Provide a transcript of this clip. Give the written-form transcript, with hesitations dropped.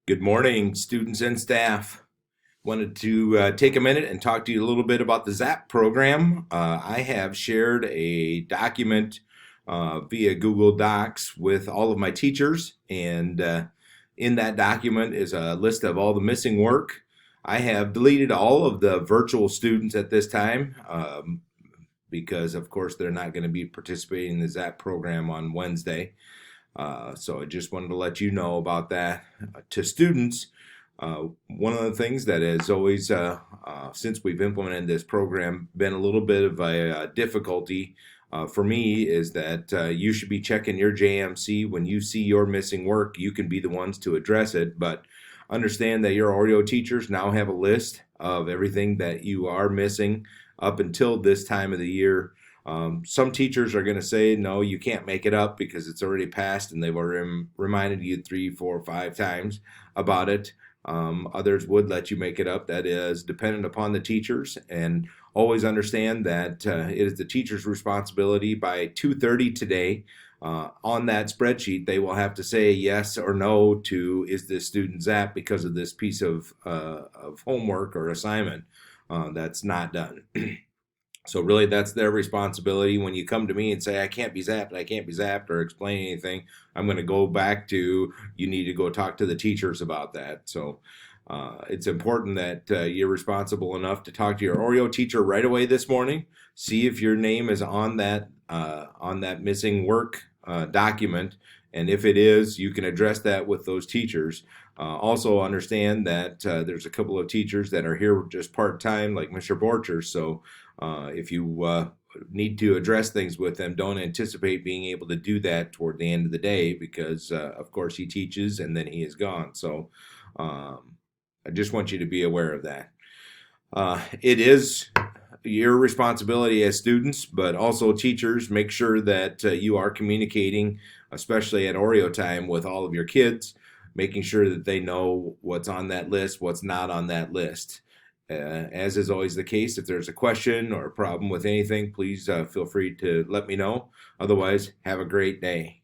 Good morning, students and staff. Wanted to take a minute and talk to you a little bit about the ZAP program. I have shared a document via Google Docs with all of my teachers, and in that document is a list of all the missing work. I have deleted all of the virtual students at this time because, of course, they're not going to be participating in the ZAP program on Wednesday. So I just wanted to let you know about that. To students, one of the things that has always, since we've implemented this program, been a little bit of a difficulty for me is that you should be checking your JMC when you see your missing work. You can be the ones to address it, but understand that your Oreo teachers now have a list of everything that you are missing up until this time of the year. Some teachers are going to say, no, you can't make it up because it's already passed and they've already reminded you 3, 4, 5 times about it. Others would let you make it up. That is dependent upon the teachers, and always understand that it is the teacher's responsibility by 2:30 today. On that spreadsheet, they will have to say yes or no to is this student zapped because of this piece of homework or assignment that's not done. So really, that's their responsibility. When you come to me and say, I can't be zapped, I can't be zapped, or explain anything, I'm going to go back to, you need to go talk to the teachers about that. So it's important that you're responsible enough to talk to your Oreo teacher right away this morning. See if your name is on that missing work document. And if it is, you can address that with those teachers. Also understand that there's a couple of teachers that are here just part-time, like Mr. Borcher. So if you need to address things with them, don't anticipate being able to do that toward the end of the day because, of course, he teaches and then he is gone. So I just want you to be aware of that. It is your responsibility as students, but also teachers, make sure that you are communicating, especially at Oreo time, with all of your kids, making sure that they know what's on that list, what's not on that list. As is always the case, if there's a question or a problem with anything, please feel free to let me know. Otherwise, have a great day.